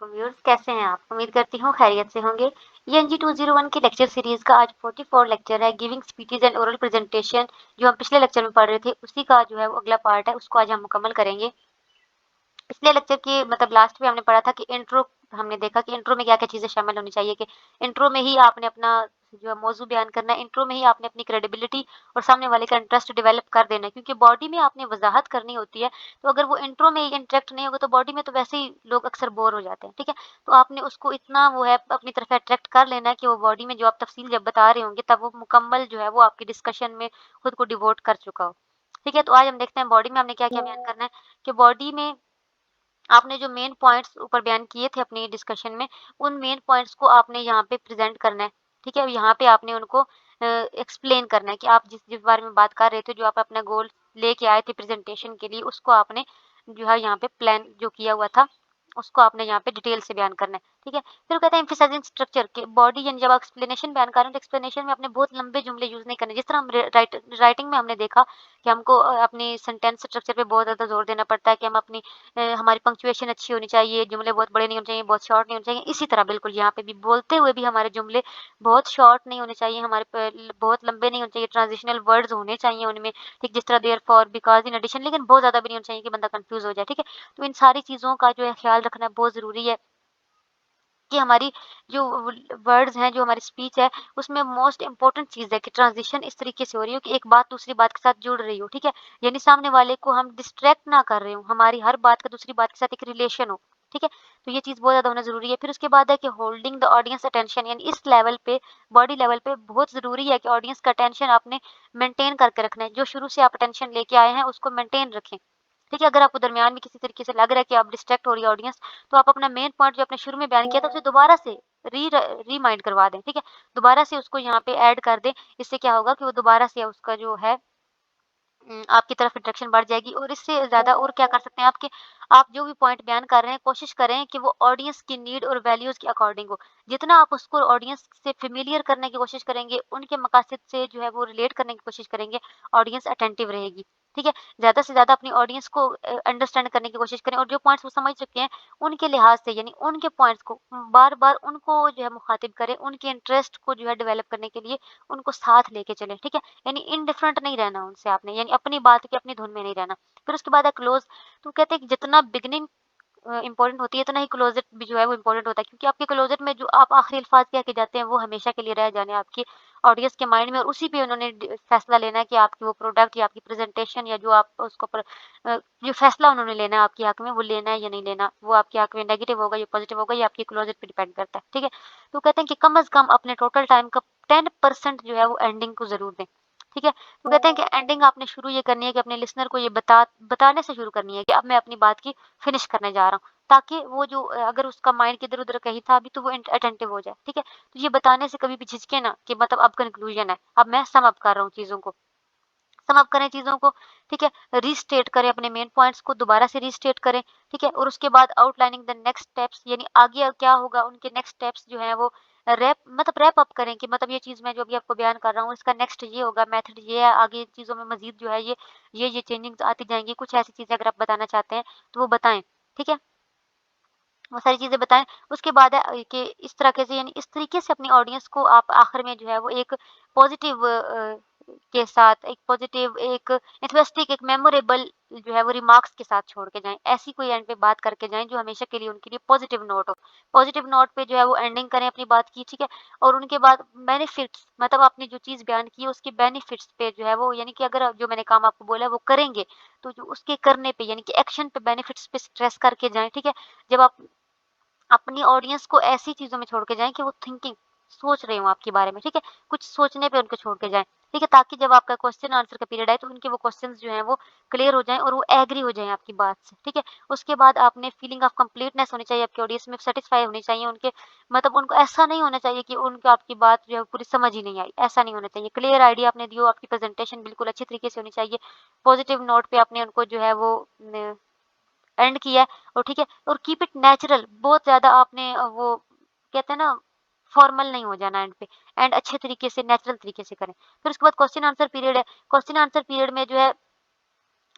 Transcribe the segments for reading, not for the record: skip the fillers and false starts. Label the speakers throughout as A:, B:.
A: Viewers, कैसे हैं आप? उम्मीद करती हूँ खैरियत से होंगे। ये एनजी 201 की लेक्चर सीरीज का आज 44 लेक्चर है, giving speeches and oral presentation. जो हम पिछले लेक्चर में पढ़ रहे थे उसी का जो है वो अगला पार्ट है, उसको आज हम मुकम्मल करेंगे। पिछले लेक्चर की लास्ट में हमने पढ़ा था कि इंट्रो, हमने देखा कि इंट्रो में क्या-क्या चीज़ें शामिल होनी चाहिए, कि इंट्रो में ही आपने अपना जो है मौज़ू बयान करना है, इंट्रो में ही आपने अपनी क्रेडिबिलिटी और सामने वाले का इंटरेस्ट डेवलप कर देना है, क्योंकि बॉडी में आपने वज़ाहत करनी होती है। तो अगर वो इंट्रो में ही इंटरेक्ट नहीं होगा तो बॉडी में तो वैसे ही लोग अक्सर बोर हो जाते हैं, ठीक है? तो आपने उसको इतना वो है अपनी तरफ अट्रैक्ट कर लेना है कि वो बॉडी में जो आप तफ़सील जब बता रहे होंगे तब वो मुकम्मल जो है वो आपकी डिस्कशन में खुद को डिवोट कर चुका हो। ठीक है? तो आज हम देखते हैं बॉडी में हमने क्या-क्या बयान करना है, कि बॉडी में आपने जो मेन पॉइंट्स ऊपर बयान किए थे अपनी डिस्कशन में, उन मेन पॉइंट्स को आपने यहाँ पे प्रेज़ेंट करना है, ठीक है? यहाँ पे आपने उनको एक्सप्लेन करना है कि आप जिस जिस बारे में बात कर रहे थे, जो आप अपना गोल लेके आए थे प्रेज़ेंटेशन के लिए, उसको आपने जो है यहाँ पे प्लान जो किया हुआ था, उसको आपने यहाँ पे डिटेल से बयान करना है, ठीक है? फिर वो कहते हैं एम्फसाइजिंग स्ट्रक्चर, कि बॉडी यानी जब आप एक्सप्लेनेशन बयान कर रहे हैं, तो एक्सप्लेनेशन में आपने बहुत लंबे जुमले यूज़ नहीं करने। जिस तरह हम राइटिंग में हमने देखा कि हमको अपनी सेंटेंस स्ट्रक्चर पे बहुत ज़्यादा ज़ोर देना पड़ता है, कि हम अपनी हमारी पंक्चुएशन अच्छी होनी चाहिए, जुमले बहुत बड़े नहीं होने चाहिए, बहुत शॉर्ट नहीं होने चाहिए। इसी तरह बिल्कुल यहाँ पे भी बोलते हुए भी हमारे जुमले बहुत शॉर्ट नहीं होने चाहिए, हमारे बहुत लंबे नहीं होने चाहिए, ट्रांजिशनल वर्ड्स होने चाहिए उनमें, ठीक, जिस तरह देयरफॉर, बिकॉज़, इन एडिशन, लेकिन बहुत ज़्यादा भी नहीं होना चाहिए कि बंदा कन्फ्यूज़ हो जाए, ठीक है? तो इन सारी चीज़ों का जो है ख़्याल रखना बहुत ज़रूरी है, कि हमारी जो वर्ड्स हैं, जो हमारी स्पीच है, उसमें मोस्ट इम्पोर्टेंट चीज़ है कि ट्रांज़िशन इस तरीके से हो रही हो कि एक बात दूसरी बात के साथ जुड़ रही हो, ठीक है? यानी सामने वाले को हम डिस्ट्रैक्ट ना कर रहे हों, हमारी हर बात का दूसरी बात के साथ एक रिलेशन हो, ठीक है? तो ये चीज़ बहुत ज़्यादा होना ज़रूरी है। फिर उसके बाद है कि होल्डिंग द ऑडियंस अटेंशन, यानी इस लेवल पे, बॉडी लेवल पे बहुत ज़रूरी है कि ऑडियंस का अटेंशन आपने मेंटेन करके रखना है। जो शुरू से आप अटेंशन लेके आए हैं, उसको मेंटेन रखें, ठीक है? अगर आपको दरमियान में किसी तरीके से लग रहा है कि आप डिस्ट्रैक्ट हो रही है ऑडियंस, तो आप अपना मेन पॉइंट जो आपने शुरू में बयान किया था, उसे दोबारा से रिमाइंड करवा दें, ठीक है? दोबारा से उसको यहाँ पे ऐड कर दें। इससे क्या होगा कि वो दोबारा से उसका जो है आपकी तरफ अट्रैक्शन बढ़ जाएगी। और इससे ज़्यादा और क्या कर सकते हैं आप, कि आप जो भी पॉइंट बयान कर रहे हैं, कोशिश करें कि वो ऑडियंस की नीड और वैल्यूज़ के अकॉर्डिंग हो। जितना आप उसको ऑडियंस से फ़ैमिलियर करने की कोशिश करेंगे, उनके मकासद से जो है वो रिलेट करने की कोशिश करेंगे, ऑडियंस अटेंटिव रहेगी, ठीक है? ज़्यादा से ज़्यादा अपनी ऑडियंस को अंडरस्टैंड करने की कोशिश करें, और जो पॉइंट्स वो समझ चुके हैं, उनके लिहाज से, यानी उनके पॉइंट्स को बार-बार उनको जो है मुखातिब करें, उनके इंटरेस्ट को जो है डेवलप करने के लिए उनको साथ लेके चलें, ठीक है? यानी इनडिफरेंट नहीं रहना उनसे आपने, यानी अपनी बात की अपनी धुन में नहीं रहना। फिर उसके बाद है क्लोज़। तो कहते हैं कि जितना बिगिनिंग इम्पोर्टेंट होती है, उतना ही क्लोज़र भी जो है वो इम्पोर्टेंट होता है, क्योंकि आपके क्लोज़र में जो आप आखिरी अल्फ़ाज़ कह के जाते हैं, वो हमेशा के लिए रह जाने हैं आपकी ऑडियंस के माइंड में, और उसी पे उन्होंने फ़ैसला लेना है कि आपकी वो प्रोडक्ट या आपकी प्रेज़ेंटेशन, या जो आप उसको जो फ़ैसला उन्होंने लेना है आपके हक़ में, वो लेना है या नहीं लेना। वो आपके हक़ में नेगेटिव होगा या पॉज़िटिव होगा, ये आपके क्लोज़र पे डिपेंड करता है, ठीक है? तो कहते हैं कि कम से कम अपने टोटल टाइम का 10% जो है वो एंडिंग को ज़रूर दें, ठीक है? तो कहते हैं कि एंडिंग आपने शुरू ये करनी है कि अपने लिसनर को ये बताने से शुरू करनी है कि अब मैं अपनी बात की फिनिश करने जा रहा हूँ, ताकि वो जो अगर उसका माइंड इधर-उधर कहीं था अभी, तो वो अटेंटिव हो जाए, ठीक है? तो ये बताने से कभी भी झिझके ना, कि अब कन्क्लूजन है, अब मैं सम अप कर रहा हूँ चीज़ों को। सम अप करें चीज़ों को, ठीक है? रीस्टेट करें अपने मेन पॉइंट्स को, दोबारा से रीस्टेट करें, ठीक है? और उसके बाद आउटलाइनिंग द नेक्स्ट स्टेप्स, यानी आगे क्या होगा, उनके नेक्स्ट स्टेप्स जो हैं वो रैप अप करें, कि ये चीज़ मैं जो अभी आपको बयान कर रहा हूँ, इसका नेक्स्ट ये होगा, मेथड ये है, आगे चीज़ों में मज़ीद जो है ये चेंजिंग्स आती जाएँगी। कुछ ऐसी चीज़ें अगर आप बताना चाहते हैं, तो वो बताएँ, ठीक है? वो सारी चीज़ें बताएँ। उसके बाद है कि इस तरीके से, यानी इस तरीके से अपनी ऑडियंस को आप आखिर में जो है वो एक पॉज़िटिव के साथ, एक पॉज़िटिव, एक एंथुसियास्टिक, एक मेमोरेबल जो है वो रिमार्क्स के साथ छोड़ के जाएँ। ऐसी कोई एंड पे बात करके जाएँ जो हमेशा के लिए उनके लिए पॉज़िटिव नोट हो। पॉज़िटिव नोट पे जो है वो एंडिंग करें अपनी बात की, ठीक है? और उनके बाद बेनिफिट्स, आपने जो चीज़ बयान की है उसके बेनिफिट्स पे जो है वो, यानी कि अगर जो मैंने काम आपको बोला है वो करेंगे, तो जो उसके करने पे, यानी कि एक्शन पे, बेनिफिट्स पे स्ट्रेस करके जाएँ, ठीक है? जब आप अपनी ऑडियंस को ऐसी चीज़ों में छोड़ के जाएँ कि वो थिंकिंग, सोच रहे हों आपके बारे में, ठीक है? कुछ सोचने पे उनको छोड़ के जाएँ, ठीक है? ताकि जब आपका क्वेश्चन आंसर का पीरियड आए, तो उनके वो क्वेश्चन्स जो हैं वो क्लियर हो जाएँ और वो एग्री हो जाएँ आपकी बात से, ठीक है? उसके बाद आपने फीलिंग ऑफ कंप्लीटनेस होनी चाहिए आपकी ऑडियंस में, सैटिस्फाई होनी चाहिए उनके, उनको ऐसा नहीं होना चाहिए कि उनको आपकी बात जो है पूरी समझ ही नहीं आई, ऐसा नहीं होना चाहिए। क्लियर आइडिया आपने दी हो, आपकी प्रेज़ेंटेशन बिल्कुल अच्छी तरीके से होनी चाहिए। पॉज़िटिव नोट पे आपने उनको जो है वो न एंड किया है, और ठीक है, और कीप इट नेचुरल। बहुत ज़्यादा आपने वो कहते हैं ना, फॉर्मल नहीं हो जाना एंड पे, एंड अच्छे तरीके से नेचुरल तरीके से करें। फिर उसके बाद क्वेश्चन आंसर पीरियड है। क्वेश्चन आंसर पीरियड में जो है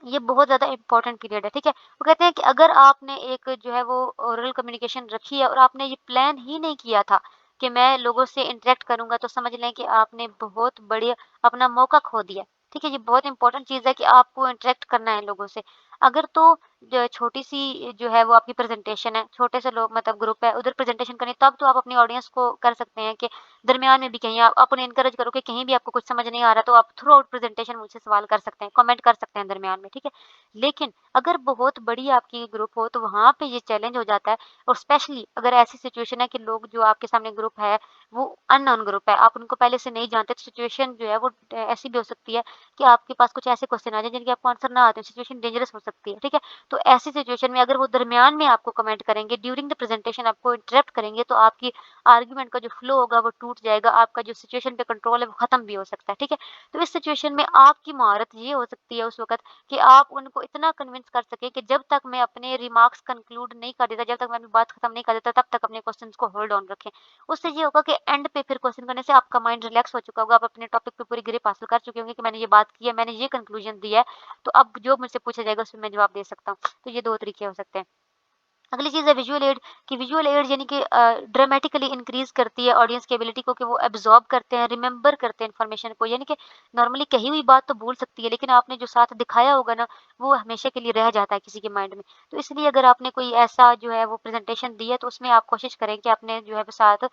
A: ये बहुत ज़्यादा इम्पोर्टेंट पीरियड है, ठीक है? वो कहते हैं कि अगर आपने एक जो है वो ओरल कम्युनिकेशन रखी है और आपने ये प्लान ही नहीं किया था कि मैं लोगों से इंटरेक्ट करूँगा, तो समझ लें कि आपने बहुत बड़ी अपना मौका खो दिया, ठीक है? ये बहुत इम्पोर्टेंट चीज़ है कि आपको इंटरेक्ट करना है लोगों से। अगर तो जो छोटी-सी जो है वो आपकी प्रेज़ेंटेशन है, छोटे से लोग मतलब ग्रुप है, उधर प्रेज़ेंटेशन करनी तब तो आप अपनी ऑडियंस को कर सकते हैं कि दरमियान में भी कहीं आप उन्हें एनकरेज करो कि कहीं भी आपको कुछ समझ नहीं आ रहा, तो आप थ्रू आउट प्रेज़ेंटेशन मुझसे सवाल कर सकते हैं, कमेंट कर सकते हैं दरमियान में, ठीक है? लेकिन अगर बहुत बड़ी आपकी ग्रुप हो तो वहाँ पे ये चैलेंज हो जाता है और स्पेशली अगर ऐसी सिचुएशन है कि लोग जो आपके सामने ग्रुप है वो अननोन ग्रुप है, आप उनको पहले से नहीं जानते, तो सिचुएशन जो है वो ऐसी भी हो सकती है कि आपके पास कुछ ऐसे क्वेश्चन आ जाए जिनके आपको आंसर ना आते हो, सिचुएशन डेंजरस हो सकती है, ठीक है? तो ऐसी सिचुएशन में अगर वो दरमियान में आपको कमेंट करेंगे, ड्यूरिंग द प्रेजेंटेशन आपको इंटरप्ट करेंगे, तो आपकी आर्गुमेंट का जो फ्लो होगा वो टूट जाएगा, आपका जो सिचुएशन पे कंट्रोल है वो खत्म भी हो सकता है, ठीक है? तो इस सिचुएशन में आपकी महारत ये हो सकती है उस वक़्त कि आप उनको इतना कन्विंस कर सकें कि जब तक मैं अपने रिमार्क्स कंक्लूड नहीं कर देता, जब तक मैं अपनी बात खत्म नहीं कर देता, तब तक अपने क्वेश्चंस को होल्ड ऑन रखें। उससे ये होगा कि एंड पे फिर क्वेश्चन करने से आपका माइंड रिलैक्स हो चुका होगा, आप अपने टॉपिक पे पूरी ग्रिप हासिल कर चुके होंगे कि मैंने ये बात की है, मैंने ये कंक्लूजन दिया है, तो अब जो मुझसे पूछा जाएगा उसमें मैं जवाब दे सकता हूँ। तो ये 2 तरीके हो सकते हैं। अगली चीज़ है विजुअल एड कि विजुअल एड यानी कि ड्रामेटिकली इंक्रीज़ करती है ऑडियंस की एबिलिटी को कि वो एब्ज़ॉर्ब करते हैं, रिमेंबर करते हैं इन्फॉर्मेशन को। यानी कि नॉर्मली कही हुई बात तो भूल सकती है, लेकिन आपने जो साथ दिखाया होगा ना, वो हमेशा के लिए रह जाता है किसी के माइंड में। तो इसलिए अगर आपने कोई ऐसा जो है वो प्रेज़ेंटेशन दी है, तो उसमें आप कोशिश करें कि आपने जो है वो साथ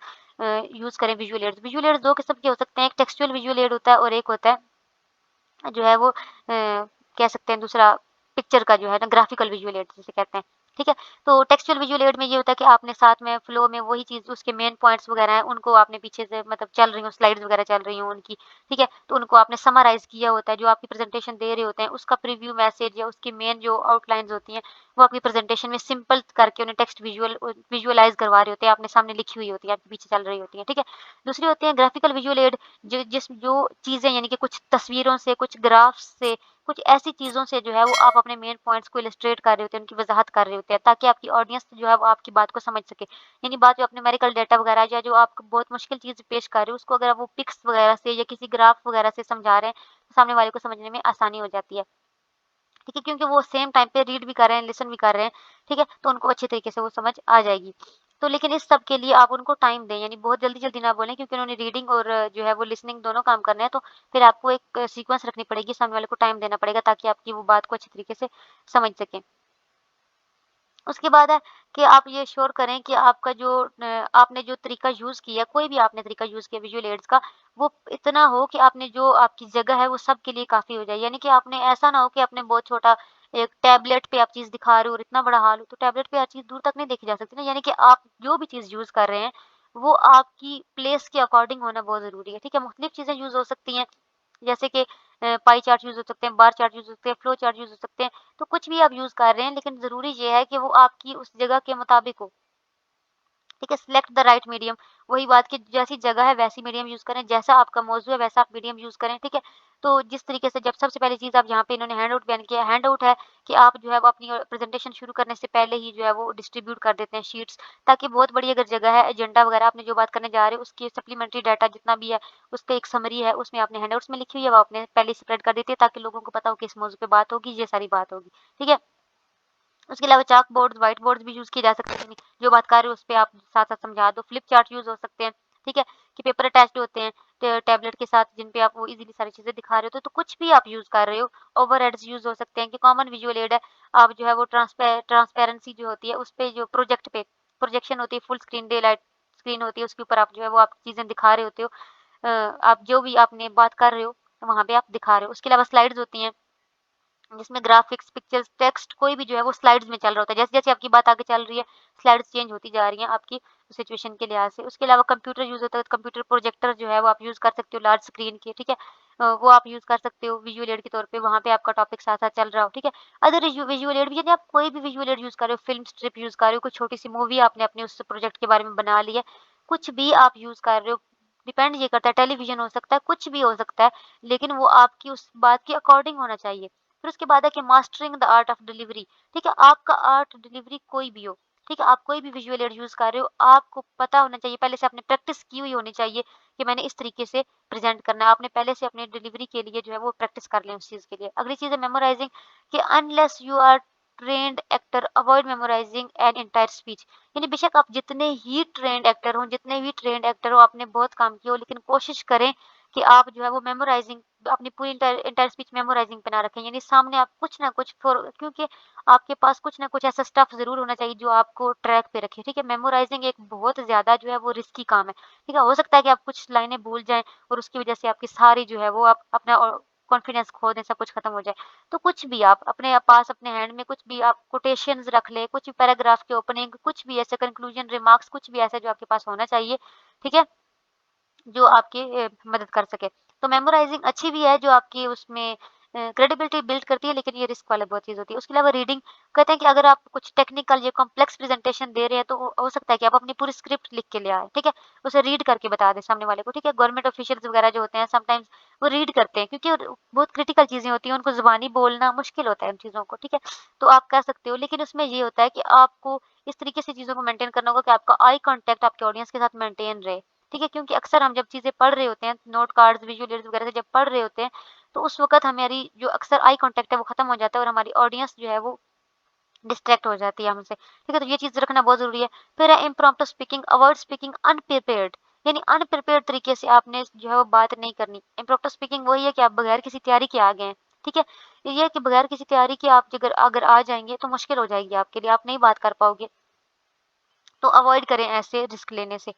A: यूज़ करें विजुअल एड्स। विजुअल एड्स 2 किस्म के हो सकते हैं, एक टेक्सचुअल विजुअल एड होता है और एक होता है जो है वो कह सकते हैं दूसरा पिक्चर का जो है ना ग्राफिकल विजुअल एड जिसे कहते हैं, ठीक है? तो टेक्सचुअल विजुअल एड में ये होता है कि आपने साथ में फ्लो में वही चीज़ उसके मेन पॉइंट्स वगैरह हैं, उनको आपने पीछे से मतलब चल रही हो स्लाइड्स वगैरह चल रही हों उनकी, ठीक है? तो उनको आपने समराइज़ किया होता है, जो आपकी प्रेज़ेंटेशन दे रहे होते हैं, उसका प्रीव्यू मैसेज या उसकी मेन जो आउटलाइन्स होती हैं, वो आपकी प्रेज़ेंटेशन में सिंपल करके उन्हें टेक्स्ट विजुअलाइज़ करवा रहे होते हैं, आपने सामने लिखी हुई होती है, आपके पीछे चल रही होती हैं, ठीक है? दूसरी होती है ग्राफिकल विजुअल एड जो चीज़ें यानी कि कुछ तस्वीरों से, कुछ ग्राफ्स से, कुछ ऐसी चीज़ों से जो है वो आप अपने मेन पॉइंट्स को इलस्ट्रेट कर रहे होते हैं, उनकी वज़ाहत कर रहे होते हैं, ताकि आपकी ऑडियंस जो है वो आपकी बात को समझ सके। यानी बात जो आप न्यूमेरिकल डाटा वगैरह या जो आप बहुत मुश्किल चीज़ पेश कर रहे हो, उसको अगर आप वो पिक्स वगैरह से या किसी ग्राफ वगैरह से समझा रहे हैं, तो सामने वाले को समझने में आसानी हो जाती है। ठीक है? क्योंकि वो सेम टाइम पे रीड भी कर रहे हैं, लिसन भी कर रहे हैं, ठीक है? तो उनको अच्छे तरीके से वो समझ आ जाएगी। तो लेकिन इस सब के लिए आप उनको टाइम दें, यानी बहुत जल्दी-जल्दी ना बोलें क्योंकि उन्होंने रीडिंग और जो है वो लिसनिंग दोनों काम करने हैं, तो फिर आपको एक सीक्वेंस रखनी पड़ेगी, सामने वाले को टाइम देना पड़ेगा ताकि आपकी वो बात को अच्छे तरीके से समझ सकें। उसके बाद है कि आप ये श्योर करें कि आपका जो आपने जो तरीका यूज़ किया, कोई भी आपने तरीका यूज़ किया विजुअल एड्स का, वो इतना हो कि आपने जो आपकी जगह है, वो सबके लिए काफ़ी हो जाए। यानी कि आपने ऐसा ना हो कि आपने बहुत छोटा एक टैबलेट पे आप चीज़ दिखा रहे हो और इतना बड़ा हाल हो, तो टैबलेट पे हर चीज़ दूर तक नहीं देखी जा सकती ना। यानी कि आप जो भी चीज़ यूज़ कर रहे हैं, वो आपकी प्लेस के अकॉर्डिंग होना बहुत ज़रूरी है, ठीक है? मुख्तलिफ चीज़ें यूज़ हो सकती हैं, जैसे कि पाई चार्ट यूज़ हो सकते हैं, बार चार्ट यूज़ हो सकते हैं, फ्लो चार्ट यूज़ हो सकते हैं। तो कुछ भी आप यूज़ कर रहे हैं, लेकिन ज़रूरी ये है कि वो आपकी उस जगह के मुताबिक हो। ठीक है? सिलेक्ट द राइट मीडियम, वही बात कि जैसी जगह है वैसी मीडियम यूज़ करें, जैसा आपका मौज़ू है वैसा आप मीडियम यूज़ करें, ठीक है? तो जिस तरीके से जब सबसे पहली चीज़ आप यहाँ पे इन्होंने हैंडआउट बैन किया है, हैंडआउट है कि आप जो है वो अपनी प्रेज़ेंटेशन शुरू करने से पहले ही जो है वो डिस्ट्रीब्यूट कर देते हैं शीट्स, ताकि बहुत बड़ी अगर जगह है, एजेंडा वगैरह आपने जो बात करने जा रहे हो उसकी सप्लीमेंट्री डाटा जितना भी है, उसका एक समरी है, उसमें आपने हैंडआउट्स में लिखी हुई है, वो आपने पहले ही स्प्रेड कर देती है ताकि लोगों को पता हो कि इस मौज़ू पे बात होगी, ये सारी बात होगी, ठीक है? उसके अलावा चाक बोर्ड्स, व्हाइट बोर्ड्स भी यूज़ किए जा सकते हैं। जो बात कर रहे हो उस पे आप साथ-साथ समझा दो। फ्लिप चार्ट यूज़ हो सकते हैं, ठीक है? कि पेपर अटैच्ड होते हैं टैबलेट के साथ जिन पे आप वो ईज़िली सारी चीज़ें दिखा रहे हो। तो कुछ भी आप यूज़ कर रहे हो, ओवरहेड्स यूज़ हो सकते हैं कि कॉमन विजुअल एड है। आप जो है वो ट्रांसपेरेंसी जो होती है उस पे जो प्रोजेक्ट पे प्रोजेक्शन होती है, full screen day light screen होती है, उसके ऊपर आप जो है वो आप चीज़ें दिखा रहे होते हो। आप जो भी आपने बात कर रहे हो, वहाँ पे आप दिखा रहे हो। उसके अलावा स्लाइड्स होती हैं जिसमें ग्राफिक्स, पिक्चर्स, टेक्स्ट कोई भी जो है वो स्लाइड्स में चल रहा होता है। जैसे-जैसे आपकी बात आगे चल रही है, स्लाइड्स चेंज होती जा रही हैं आपकी सिचुएशन के लिहाज़ से। उसके अलावा कंप्यूटर यूज़ होता है, तो कंप्यूटर प्रोजेक्टर जो है वो आप यूज़ कर सकते हो लार्ज स्क्रीन के, ठीक है? वो आप यूज़ कर सकते हो विजुअल एड के तौर पे, वहाँ पे आपका टॉपिक साथ-साथ चल रहा हो, ठीक है? अदर विजुअल एड भी यदि आप कोई भी विजुअल एड यूज़ कर रहे हो, फ़िल्म स्ट्रिप यूज़ कर रहे हो, कोई छोटी-सी मूवी आपने अपने उस प्रोजेक्ट के बारे में बना ली है, कुछ भी आप यूज़ कर रहे हो, डिपेंड ये करता है टेलीविज़न हो सकता है, कुछ भी हो सकता है, लेकिन वो आपकी उस बात के अकॉर्डिंग होना चाहिए। फिर उसके बाद है कि mastering the art of delivery, ठीक है? आपका आर्ट डिलीवरी कोई भी हो, ठीक है? आप कोई भी विजुअल एड यूज़ कर रहे हो, आपको पता होना चाहिए, पहले से आपने प्रैक्टिस की हुई होनी चाहिए कि मैंने इस तरीके से प्रेज़ेंट करना है। आपने पहले से अपने डिलीवरी के लिए जो है वो प्रैक्टिस कर लें उस चीज़ के लिए। अगली चीज़ है मेमोराइज़िंग कि unless you are trained actor avoid memorising an entire speech. यानी बेशक आप जितने ही ट्रेन्ड एक्टर हों, जितने भी ट्रेन्ड एक्टर हो, आपने बहुत काम किया हो, लेकिन कोशिश करें कि आप जो है वो मेमोराइजिंग अपनी पूरी एंटायर स्पीच मेमोराइजिंग पे ना रखें। यानी सामने आप कुछ ना कुछ फॉर क्योंकि आपके पास कुछ ना कुछ ऐसा स्टफ ज़रूर होना चाहिए जो आपको ट्रैक पे रखे, ठीक है? मेमोराइजिंग एक बहुत ज़्यादा जो है वो रिस्की काम है, ठीक है? हो सकता है कि आप कुछ लाइनें भूल जाएँ और उसकी वजह से आपकी सारी जो है वो आप अपना कॉन्फिडेंस खो दें, सब कुछ खत्म हो जाए। तो कुछ भी आप अपने पास अपने हैंड में कुछ भी आप कोटेशंस रख लें, कुछ भी पैराग्राफ की ओपनिंग, कुछ भी ऐसे कंक्लूजन रिमार्क्स, कुछ भी ऐसा जो आपके पास होना चाहिए, ठीक है? जो आपकी मदद कर सके। तो मेमोराइज़िंग अच्छी भी है जो आपकी उसमें क्रेडिबिलिटी बिल्ड करती है, लेकिन ये रिस्क वाला बहुत चीज़ होती है। उसके अलावा रीडिंग कहते हैं कि अगर आप कुछ टेक्निकल या कॉम्प्लेक्स प्रेज़ेंटेशन दे रहे हैं तो हो सकता है कि आप अपनी पूरी स्क्रिप्ट लिख के ले आएँ, ठीक है? उसे रीड करके बता दें सामने वाले को, ठीक है? गवर्नमेंट ऑफिशियल्स वगैरह जो होते हैं समटाइम्स वो रीड करते हैं क्योंकि बहुत क्रिटिकल चीज़ें होती हैं, उनको ज़ुबानी बोलना मुश्किल होता है उन चीज़ों को, ठीक है? तो आप कर सकते हो, लेकिन उसमें ये होता है कि आपको इस तरीके से चीज़ों को मेंटेन करना होगा कि आपका आई कॉन्टैक्ट आपके ऑडियंस के साथ मेंटेन रहे। ठीक है? क्योंकि अक्सर हम जब चीज़ें पढ़ रहे होते हैं, नोट कार्ड्स, विजुअल एड्स वगैरह से जब पढ़ रहे होते हैं, तो उस वक़्त हमारी जो अक्सर आई कॉन्टैक्ट है वो खत्म हो जाता है और हमारी ऑडियंस जो है वो डिस्ट्रैक्ट हो जाती है हमसे। ठीक है? तो ये चीज़ रखना बहुत ज़रूरी है। फिर है इम्प्रॉम्प्टू स्पीकिंग, अवॉइड स्पीकिंग अनप्रिपेयर्ड। यानी अनप्रिपेयर्ड तरीके से आपने जो है वो बात नहीं करनी। इम्प्रॉम्प्टू स्पीकिंग वही है कि आप बगैर किसी तैयारी के आ गए हैं। ठीक है? ये है कि बगैर किसी तैयारी के आप अगर अगर आ जाएँगे तो मुश्किल हो जाएगी आपके लिए, आप नहीं बात कर पाओगे। तो अवॉइड करें ऐसे रिस्क लेने से।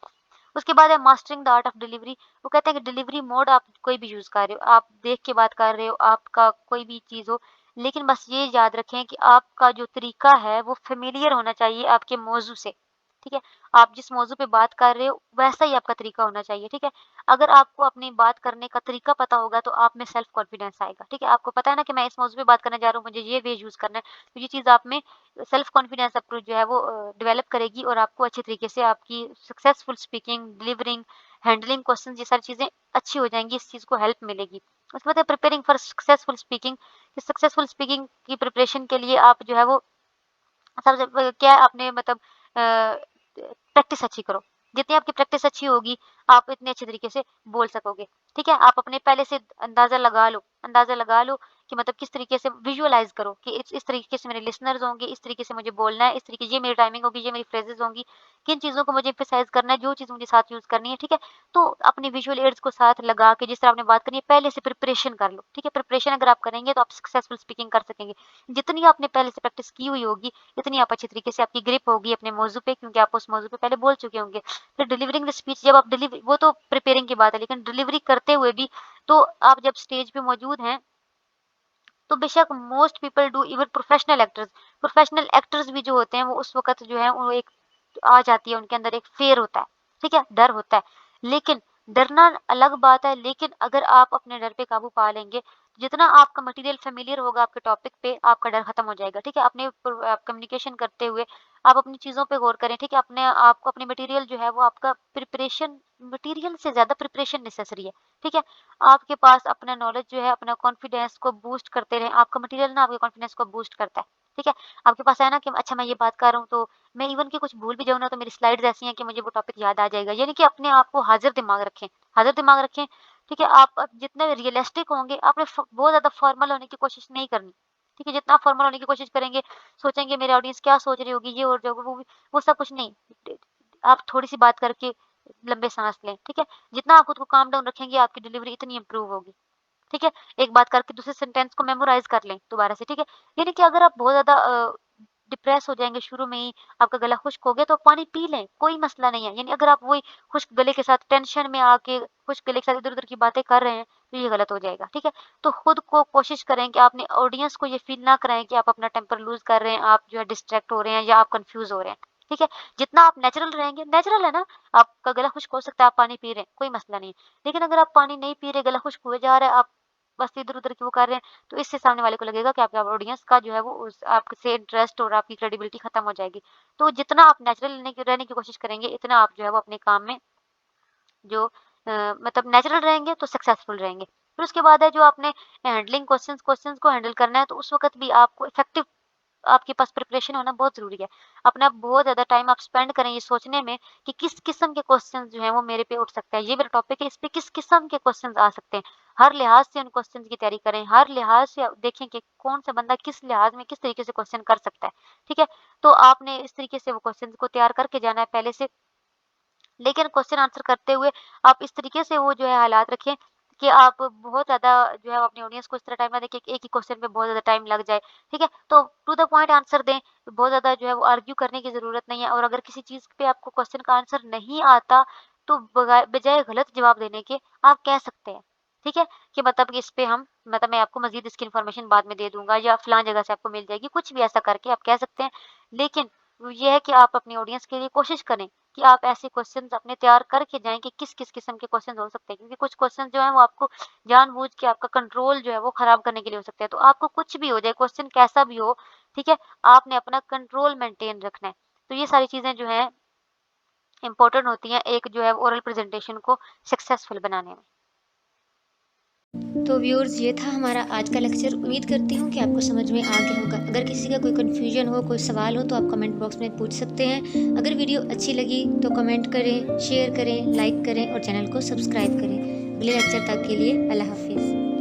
A: उसके बाद है mastering the art of delivery. वो कहते हैं कि डिलीवरी मोड आप कोई भी यूज़ कर रहे हो, आप देख के बात कर रहे हो, आपका कोई भी चीज़ हो, लेकिन बस ये याद रखें कि आपका जो तरीका है वो फ़ैमिलियर होना चाहिए आपके मौज़ू से, ठीक है? आप जिस मौज़ू पे बात कर रहे हो, वैसा ही आपका तरीका होना चाहिए, ठीक है? अगर आपको अपनी बात करने का तरीका पता होगा तो आप में सेल्फ कॉन्फिडेंस आएगा, ठीक है? आपको पता है ना कि मैं इस मौज़ू पे बात करने जा रहा हूँ, मुझे ये वे यूज़ करना है, तो ये चीज़ आप में सेल्फ कॉन्फिडेंस आपको जो है वो डेवलप करेगी और आपको अच्छे तरीके से आपकी successful speaking, delivering, handling questions ये सारी चीज़ें अच्छी हो जाएँगी, इस चीज़ को हेल्प मिलेगी। उसके बाद है प्रिपेयरिंग फॉर सक्सेसफुल स्पीकिंग, कि सक्सेसफुल स्पीकिंग की प्रिपरेशन के लिए आप जो है वो सबसे क्या है आपने मतलब प्रैक्टिस अच्छी करो। जितनी आपकी प्रैक्टिस अच्छी होगी, आप इतने अच्छे तरीके से बोल सकोगे। ठीक है? आप अपने पहले से अंदाज़ा लगा लो कि मतलब किस तरीके से विजुअलाइज़ करो कि इस तरीके से मेरे लिसनर्स होंगे, इस तरीके से मुझे बोलना है, इस तरीके ये मेरी टाइमिंग होगी, ये मेरी फ्रेजेज़ होंगी, किन चीज़ों को मुझे एम्फसाइज़ करना है, जो चीज़ मुझे साथ यूज़ करनी है, ठीक है? तो अपने विजुअल एड्स को साथ लगा के जिस तरह आपने बात करनी है, पहले से प्रिपरेशन कर लो, ठीक है? प्रिपरेशन अगर आप करेंगे तो आप सक्सेसफुल स्पीकिंग कर सकेंगे। जितनी आपने पहले से प्रैक्टिस की हुई होगी, इतनी आप अच्छी तरीके से आपकी ग्रिप होगी अपने मौज़ू पे क्योंकि आप उस मौज़ू पे पहले बोल चुके होंगे। फिर डिलीवरिंग द स्पीच जब आप डिलीव वो तो प्रिपेयरिंग की बात है, लेकिन डिलीवरी करते हुए भी तो आप जब स्टेज पे मौजूद हैं, तो बेशक most people do even professional actors भी जो होते हैं वो उस वक़्त जो है वो एक आ जाती है उनके अंदर एक फ़ियर होता है, ठीक है? डर होता है। लेकिन डरना अलग बात है, लेकिन अगर आप अपने डर पे काबू पा लेंगे, जितना आपका मटेरियल फ़ैमिलियर होगा आपके टॉपिक पे, आपका डर खत्म हो जाएगा, ठीक है? अपने कम्युनिकेशन करते हुए आप अपनी चीज़ों पे गौर करें, ठीक है? अपने आपको अपनी मटेरियल जो है वो आपका प्रिपरेशन मटेरियल से ज़्यादा प्रिपरेशन नेसेसरी है, ठीक है? आपके पास अपना नॉलेज जो है, अपना कॉन्फिडेंस को बूस्ट करते रहें। आपका मटेरियल ना आपके कॉन्फिडेंस को बूस्ट करता है, ठीक है? आपके पास है ना कि अच्छा मैं ये बात कर रहा हूँ तो मैं इवन कि कुछ भूल भी जाऊँ ना तो मेरी स्लाइड्स ऐसी हैं कि मुझे वो टॉपिक याद आ जाएगा। यानी कि अपने आप को हाज़िर दिमाग रखें, ठीक है? आप जितने रियलिस्टिक होंगे, आपने बहुत ज़्यादा फॉर्मल होने की कोशिश नहीं करनी, ठीक है? जितना फॉर्मल होने की कोशिश करेंगे, सोचेंगे मेरी ऑडियंस क्या सोच रही होगी, ये हो जाएगा, वो सब कुछ नहीं। आप थोड़ी-सी बात करके लंबे साँस लें, ठीक है? जितना आप खुद को काम डाउन रखेंगे, आपकी डिलीवरी इतनी इम्प्रूव होगी, ठीक है? एक बात करके दूसरे सेंटेंस को मेमोराइज़ कर लें दोबारा से, ठीक है? यानी कि अगर आप बहुत ज़्यादा डिप्रेस हो जाएँगे शुरू में ही, आपका गला खुश्क हो गया तो पानी पी लें, कोई मसला नहीं है। यानी अगर आप वही खुश्क गले के साथ टेंशन में आके खुश्क गले के साथ इधर-उधर की बातें कर रहे हैं, तो ये गलत हो जाएगा, ठीक है? तो खुद को कोशिश करें कि आपने ऑडियंस को ये फ़ील ना कराएँ कि आप अपना टेम्पर लूज़ कर रहे हैं, आप जो है डिस्ट्रैक्ट हो रहे हैं या आप कन्फ्यूज़ हो रहे हैं, ठीक है? जितना आप नेचुरल रहेंगे नेचुरल है ना, आपका गला खुश्क हो सकता है, आप पानी पी रहे हैं, कोई मसला नहीं है। लेकिन अगर आप पानी नहीं पी रहे, गला खुश्क हुए जा रहा है, आप बस इधर-उधर की वो कर रहे हैं, तो इससे सामने वाले को लगेगा कि आपका ऑडियंस का जो है वो उस आपसे इंटरेस्ट और आपकी क्रेडिबिलिटी खत्म हो जाएगी। तो जितना आप नेचुरल रहने की कोशिश करेंगे, इतना आप जो है वो अपने काम में जो मतलब नेचुरल रहेंगे तो सक्सेसफुल रहेंगे। फिर उसके बाद है जो आपने हैंडलिंग क्वेश्चंस क्वेश्चंस को हैंडल करना है, तो उस वक़्त भी आपको इफेक्टिव आपके पास प्रिपरेशन होना बहुत ज़रूरी है। अपना बहुत ज़्यादा टाइम आप स्पेंड करें ये सोचने में कि किस किस्म के क्वेश्चंस जो हैं वो मेरे पे उठ सकता है। ये मेरा टॉपिक है, इस पे किस किस्म के क्वेश्चंस आ सकते हैं। हर लिहाज से उन क्वेश्चंस की तैयारी करें, हर लिहाज से देखें कि कौन-सा बंदा किस लिहाज में किस तरीके से क्वेश्चन कर सकता है, ठीक है? तो आपने इस तरीके से वो क्वेश्चंस को तैयार करके जाना है पहले से। लेकिन क्वेश्चन आंसर करते हुए आप इस तरीके से वो जो है हालात रखें कि आप बहुत ज़्यादा जो है अपनी ऑडियंस को इस तरह टाइम ना दें कि एक ही क्वेश्चन पे बहुत ज़्यादा टाइम लग जाए, ठीक है? तो टू द पॉइंट आंसर दें, बहुत ज़्यादा जो है वो आर्ग्यू करने की ज़रूरत नहीं है और अगर किसी चीज़ पे आपको क्वेश्चन का आंसर नहीं आता, तो बजाय गलत जवाब देने के आप कह सकते हैं, ठीक है? कि मतलब कि इस पे हम मतलब मैं आपको मज़ीद इसकी इन्फॉर्मेशन बाद में दे दूँगा या फलाँ जगह से आपको मिल जाएगी, कुछ भी ऐसा करके आप कह सकते हैं। लेकिन ये है कि आप अपनी ऑडियंस के लिए कोशिश करें कि आप ऐसे क्वेश्चंस अपने तैयार करके जाएँ कि किस-किस किस्म के क्वेश्चंस हो सकते हैं। क्योंकि कुछ क्वेश्चन जो हैं वो आपको जानबूझ के आपका कंट्रोल जो है वो खराब करने के लिए हो सकते हैं। तो आपको कुछ भी हो जाए, क्वेश्चन कैसा भी हो, ठीक है? आपने अपना कंट्रोल मेंटेन रखना है। तो ये सारी चीज़ें जो हैं इम्पोर्टेंट होती हैं एक जो है ओरल प्रेज़ेंटेशन को सक्सेसफुल बनाने में।
B: तो व्यूअर्स, ये था हमारा आज का लेक्चर। उम्मीद करती हूँ कि आपको समझ में आ गया होगा। अगर किसी का कोई कन्फ्यूजन हो, कोई सवाल हो तो आप कमेंट बॉक्स में पूछ सकते हैं। अगर वीडियो अच्छी लगी तो कमेंट करें, शेयर करें, लाइक करें और चैनल को सब्सक्राइब करें। अगले लेक्चर तक के लिए अल्लाह हाफिज़।